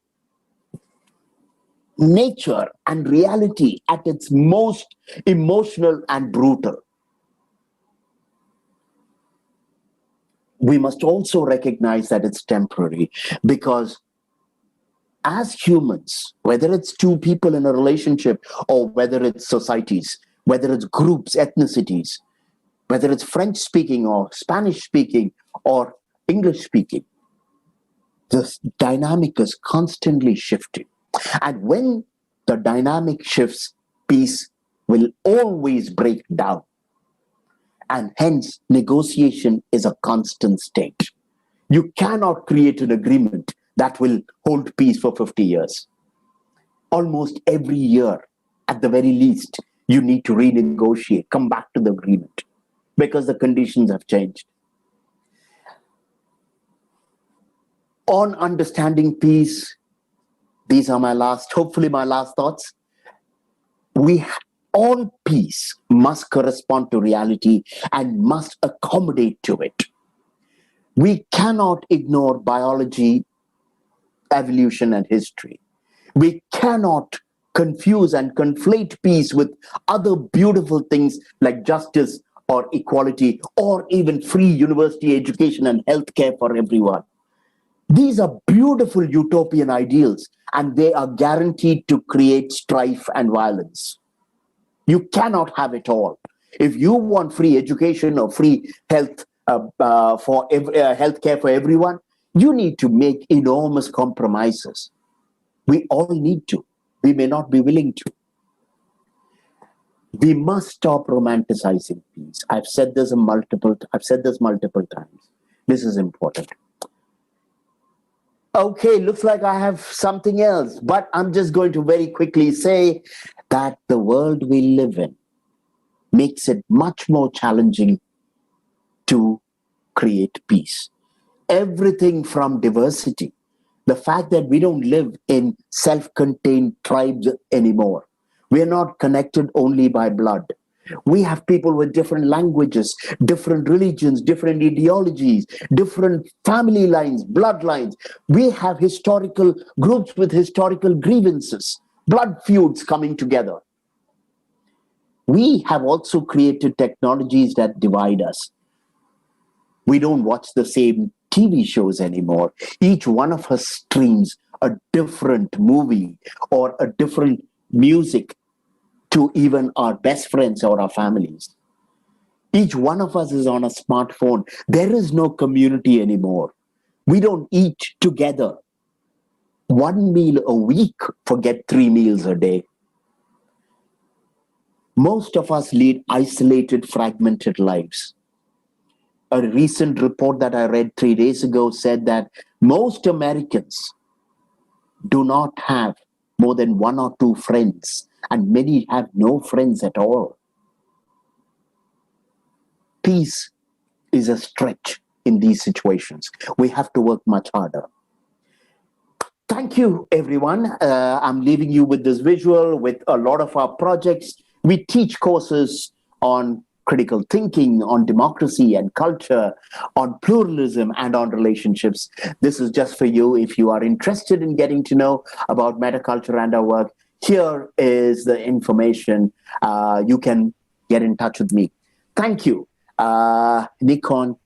nature and reality at its most emotional and brutal. We must also recognize that it's temporary, because as humans, whether it's two people in a relationship or whether it's societies, whether it's groups, ethnicities, whether it's French speaking or Spanish speaking or English speaking, the dynamic is constantly shifting. And when the dynamic shifts, peace will always break down. And hence, negotiation is a constant state. You cannot create an agreement that will hold peace for 50 years. Almost every year, at the very least, you need to renegotiate, come back to the agreement, because the conditions have changed. On understanding peace, these are hopefully my last thoughts. All peace must correspond to reality and must accommodate to it. We cannot ignore biology, evolution, and history. We cannot confuse and conflate peace with other beautiful things like justice or equality or even free university education and healthcare for everyone. These are beautiful utopian ideals, and they are guaranteed to create strife and violence. You cannot have it all. If you want free education or free health healthcare for everyone, you need to make enormous compromises. We all need to. We may not be willing to. We must stop romanticizing peace. I've said this multiple times. This is important. Okay, looks like I have something else, but I'm just going to very quickly say that the world we live in makes it much more challenging to create peace. Everything from diversity, the fact that we don't live in self-contained tribes anymore. We are not connected only by blood. We have people with different languages, different religions, different ideologies, different family lines, bloodlines. We have historical groups with historical grievances, blood feuds coming together. We have also created technologies that divide us. We don't watch the same TV shows anymore. Each one of us streams a different movie or a different music to even our best friends or our families. Each one of us is on a smartphone. There is no community anymore. We don't eat together. One meal a week, forget 3 meals a day. Most of us lead isolated, fragmented lives. A recent report that I read 3 days ago said that most Americans do not have more than 1 or 2 friends, and many have no friends at all. Peace is a stretch in these situations. We have to work much harder. Thank you, everyone. I'm leaving you with this visual with a lot of our projects. We teach courses on critical thinking, on democracy and culture, on pluralism, and on relationships. This is just for you. If you are interested in getting to know about metaculture and our work, here is the information. You can get in touch with me. Thank you. Nikon,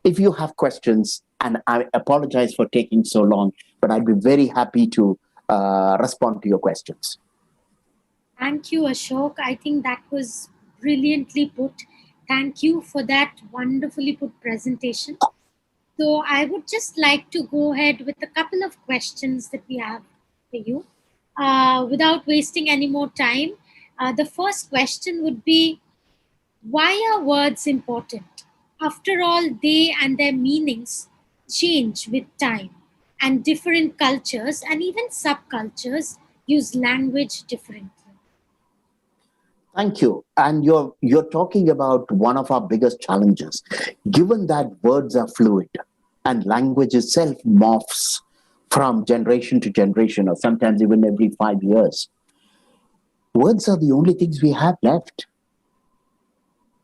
if you have questions, and I apologize for taking so long, but I'd be very happy to respond to your questions. Thank you, Ashok. I think that was brilliantly put. Thank you for that wonderfully put presentation. So I would just like to go ahead with a couple of questions that we have for you. Without wasting any more time, the first question would be, why are words important? After all, they and their meanings change with time, and different cultures and even subcultures use language differently. Thank you. And you're talking about one of our biggest challenges. Given that words are fluid and language itself morphs from generation to generation, or sometimes even every 5 years, words are the only things we have left.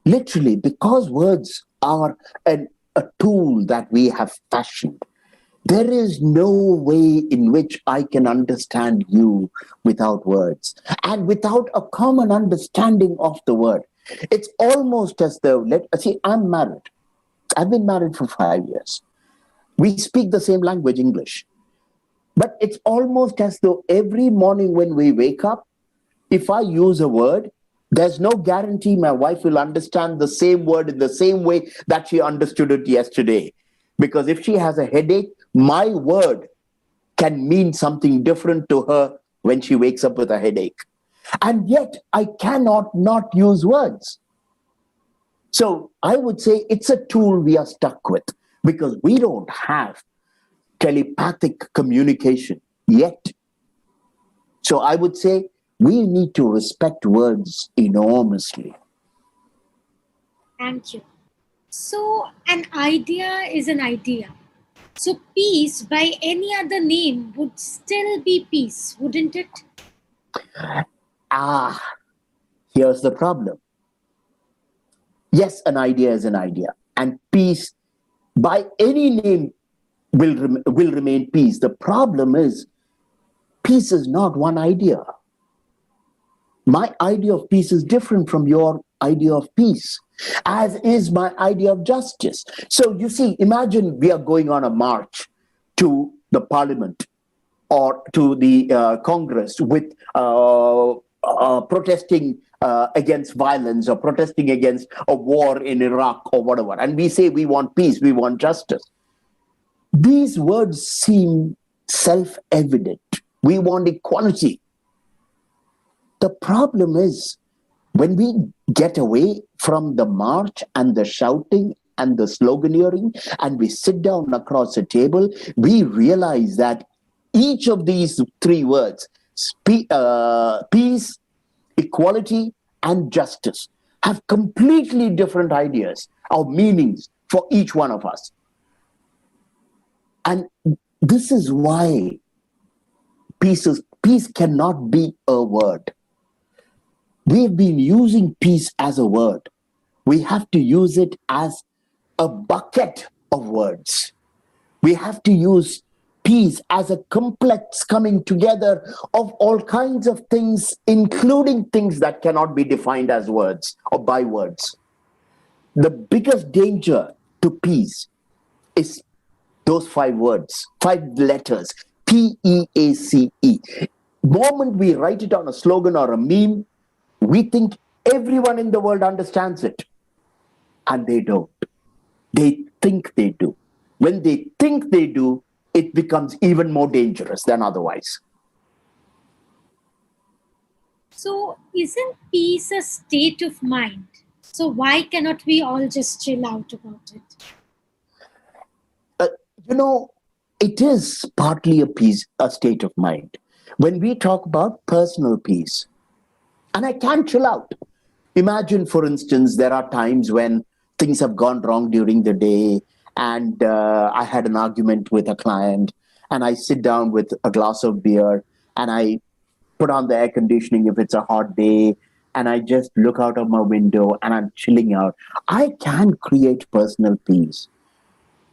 Literally, because words are a tool that we have fashioned, there is no way in which I can understand you without words and without a common understanding of the word. It's almost as though, see, I'm married. I've been married for 5 years. We speak the same language, English. But it's almost as though every morning when we wake up, if I use a word, there's no guarantee my wife will understand the same word in the same way that she understood it yesterday. Because if she has a headache, my word can mean something different to her when she wakes up with a headache. And yet, I cannot not use words. So I would say it's a tool we are stuck with because we don't have telepathic communication yet. So I would say we need to respect words enormously. Thank you. So, an idea is an idea. So, peace by any other name would still be peace, wouldn't it? Here's the problem. Yes, an idea is an idea, and peace by any name will remain peace. The problem is, peace is not one idea. My idea of peace is different from your idea of peace, as is my idea of justice. So you see, imagine we are going on a march to the parliament or to the Congress with protesting against violence or protesting against a war in Iraq or whatever. And we say we want peace, we want justice. These words seem self-evident. We want equality. The problem is when we get away from the march and the shouting and the sloganeering and we sit down across a table, we realize that each of these three words, peace, equality, and justice, have completely different ideas or meanings for each one of us. And this is why peace cannot be a word. We've been using peace as a word. We have to use it as a bucket of words. We have to use peace as a complex coming together of all kinds of things, including things that cannot be defined as words or by words. The biggest danger to peace is those 5 words, 5 letters, P-E-A-C-E. Moment we write it on a slogan or a meme, we think everyone in the world understands it. And they don't. They think they do. When they think they do, it becomes even more dangerous than otherwise. So, isn't peace a state of mind? So, why cannot we all just chill out about it? It is partly a state of mind. When we talk about personal peace, and I can chill out. Imagine, for instance, there are times when things have gone wrong during the day, and I had an argument with a client, and I sit down with a glass of beer, and I put on the air conditioning if it's a hot day, and I just look out of my window and I'm chilling out. I can create personal peace.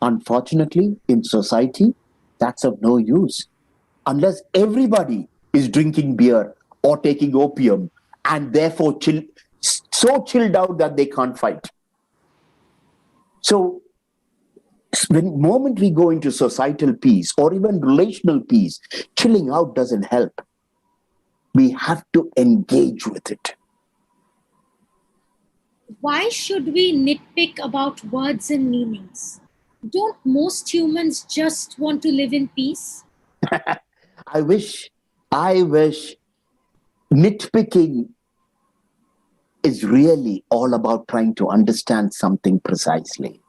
Unfortunately, in society, that's of no use. Unless everybody is drinking beer or taking opium and therefore so chilled out that they can't fight. So the moment we go into societal peace or even relational peace, chilling out doesn't help. We have to engage with it. Why should we nitpick about words and meanings? Don't most humans just want to live in peace? I wish nitpicking is really all about trying to understand something precisely.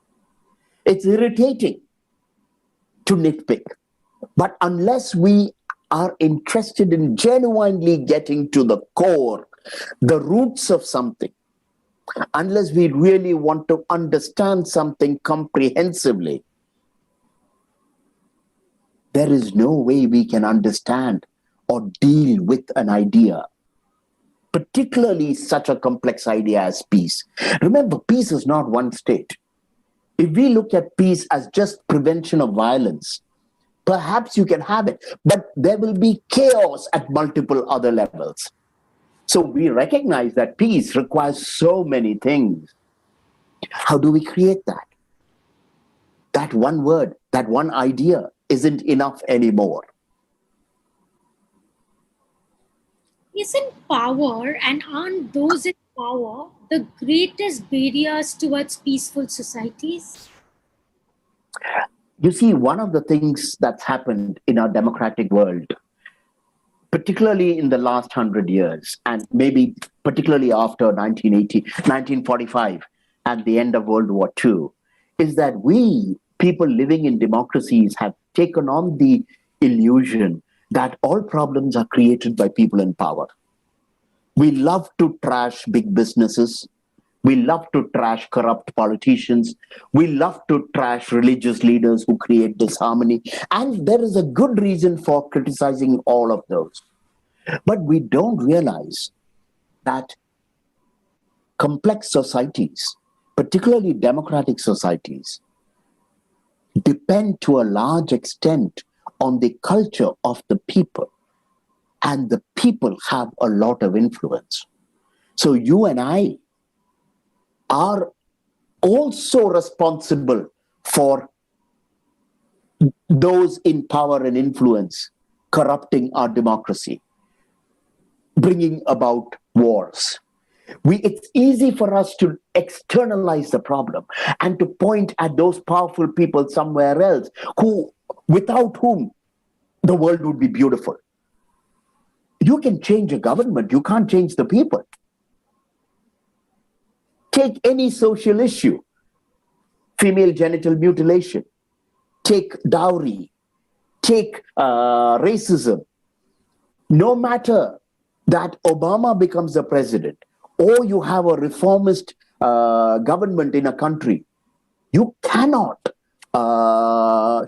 It's irritating to nitpick, but unless we are interested in genuinely getting to the core, the roots of something, unless we really want to understand something comprehensively, there is no way we can understand or deal with an idea, particularly such a complex idea as peace. Remember, peace is not one state. If we look at peace as just prevention of violence, perhaps you can have it, but there will be chaos at multiple other levels. So we recognize that peace requires so many things. How do we create that? That one word, that one idea isn't enough anymore. Isn't power and aren't those in power the greatest barriers towards peaceful societies? You see, one of the things that's happened in our democratic world, particularly in the last 100 years, and maybe particularly after 1945 and the end of World War II, is that we, people living in democracies, have taken on the illusion that all problems are created by people in power. We love to trash big businesses. We love to trash corrupt politicians. We love to trash religious leaders who create disharmony. And there is a good reason for criticizing all of those. But we don't realize that complex societies, particularly democratic societies, depend to a large extent on the culture of the people. And the people have a lot of influence. So you and I are also responsible for those in power and influence corrupting our democracy, bringing about wars. It's easy for us to externalize the problem and to point at those powerful people somewhere else without whom the world would be beautiful. You can change a government, you can't change the people. Take any social issue, female genital mutilation, take dowry, take racism. No matter that Obama becomes the president or you have a reformist government in a country, you cannot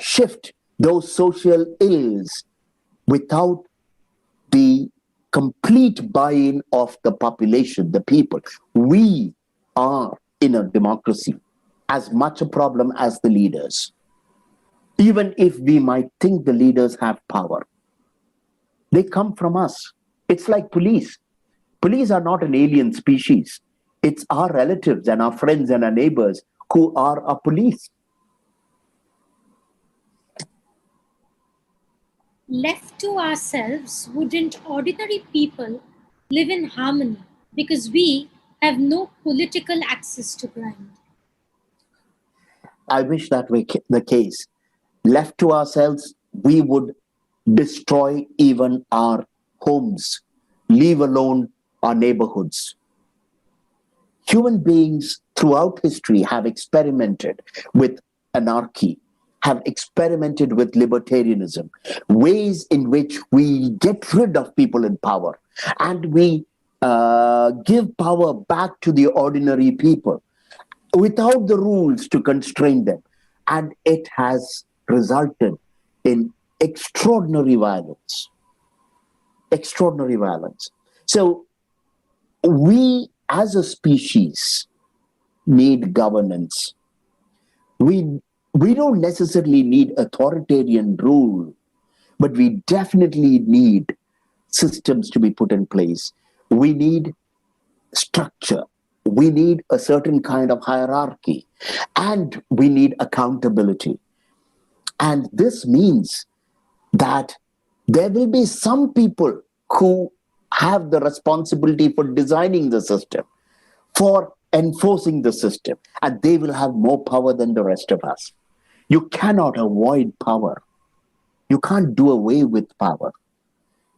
shift those social ills without the complete buy-in of the population, the people. We are in a democracy as much a problem as the leaders. Even if we might think the leaders have power, they come from us. It's like police. Police are not an alien species. It's our relatives and our friends and our neighbors who are our police. Left to ourselves, wouldn't ordinary people live in harmony because we have no political access to grind? I wish that were the case. Left to ourselves, we would destroy even our homes, leave alone our neighborhoods. Human beings throughout history have experimented with anarchy, have experimented with libertarianism, ways in which we get rid of people in power and we give power back to the ordinary people without the rules to constrain them. And it has resulted in extraordinary violence. Extraordinary violence. So we as a species need governance. We don't necessarily need authoritarian rule, but we definitely need systems to be put in place. We need structure. We need a certain kind of hierarchy, and we need accountability. And this means that there will be some people who have the responsibility for designing the system, for enforcing the system, and they will have more power than the rest of us. You cannot avoid power. You can't do away with power.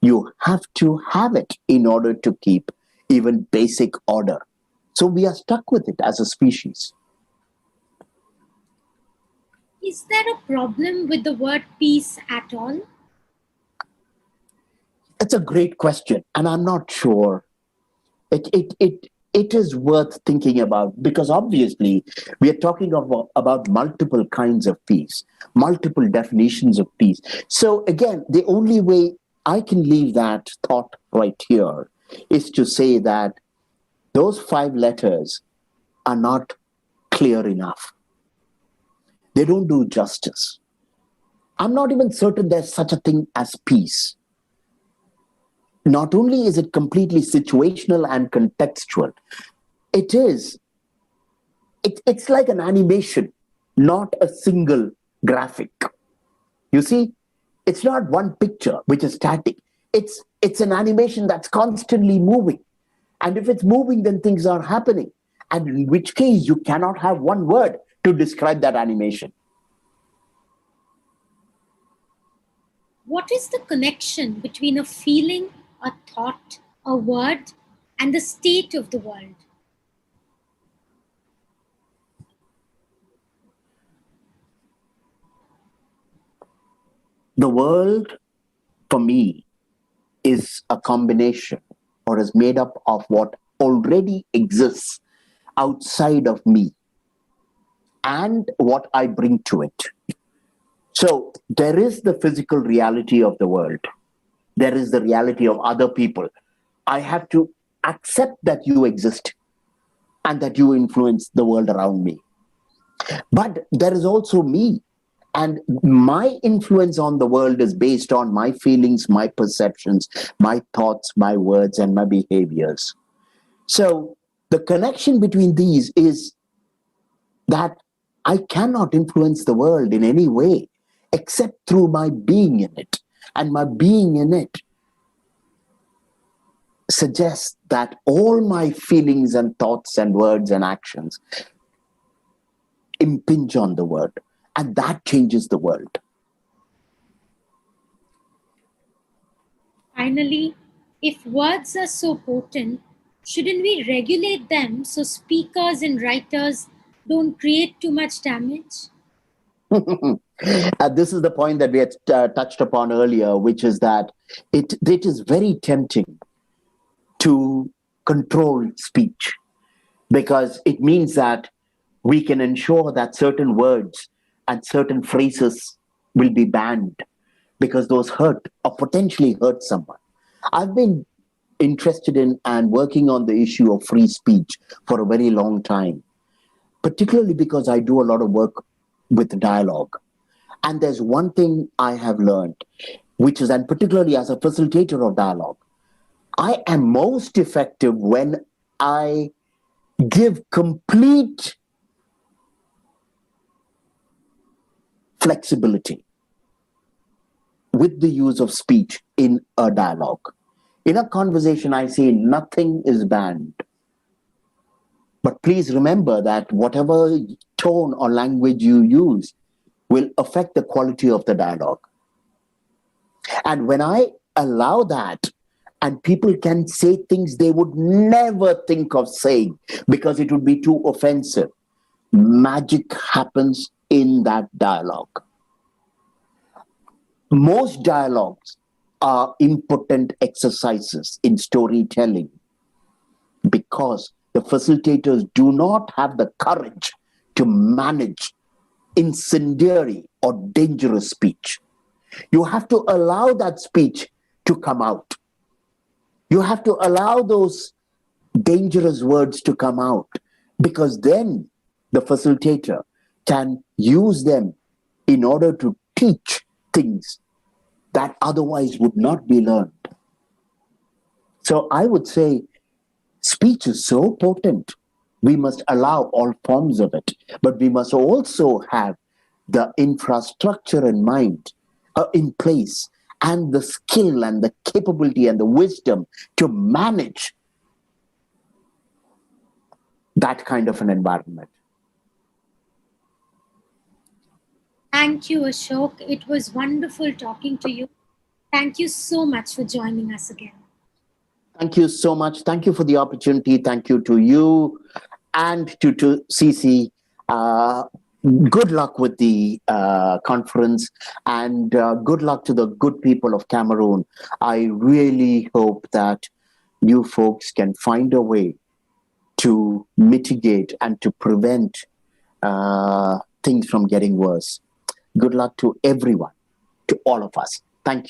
You have to have it in order to keep even basic order. So we are stuck with it as a species. Is there a problem with the word peace at all? It's a great question, and I'm not sure. It is worth thinking about because obviously we are talking about multiple kinds of peace, multiple definitions of peace. So again, the only way I can leave that thought right here is to say that those 5 letters are not clear enough. They don't do justice. I'm not even certain there's such a thing as peace. Not only is it completely situational and contextual, it's like an animation, not a single graphic. You see, it's not one picture which is static. It's an animation that's constantly moving. And if it's moving, then things are happening. And in which case, you cannot have one word to describe that animation. What is the connection between a feeling, a thought, a word, and the state of the world? The world, for me, is a combination or is made up of what already exists outside of me and what I bring to it. So there is the physical reality of the world. There is the reality of other people. I have to accept that you exist and that you influence the world around me. But there is also me. And my influence on the world is based on my feelings, my perceptions, my thoughts, my words, and my behaviors. So the connection between these is that I cannot influence the world in any way except through my being in it. And my being in it suggests that all my feelings and thoughts and words and actions impinge on the word, and that changes the world. Finally, if words are so potent, shouldn't we regulate them so speakers and writers don't create too much damage? This is the point that we had touched upon earlier, which is that it is very tempting to control speech, because it means that we can ensure that certain words and certain phrases will be banned because those hurt or potentially hurt someone. I've been interested in and working on the issue of free speech for a very long time, particularly because I do a lot of work with dialogue. And there's one thing I have learned, which is, and particularly as a facilitator of dialogue, I am most effective when I give complete flexibility with the use of speech in a dialogue. In a conversation, I say nothing is banned. But please remember that whatever tone or language you use will affect the quality of the dialogue. And when I allow that, and people can say things they would never think of saying because it would be too offensive, magic happens in that dialogue. Most dialogues are impotent exercises in storytelling because the facilitators do not have the courage to manage incendiary or dangerous speech. You have to allow that speech to come out. You have to allow those dangerous words to come out, because then the facilitator can use them in order to teach things that otherwise would not be learned. So I would say speech is so potent. We must allow all forms of it, but we must also have the infrastructure in mind, in place, and the skill and the capability and the wisdom to manage that kind of an environment. Thank you, Ashok. It was wonderful talking to you. Thank you so much for joining us again. Thank you so much. Thank you for the opportunity. Thank you to you and to CC. Good luck with the conference, and good luck to the good people of Cameroon. I really hope that you folks can find a way to mitigate and to prevent things from getting worse. Good luck to everyone, to all of us. Thank you.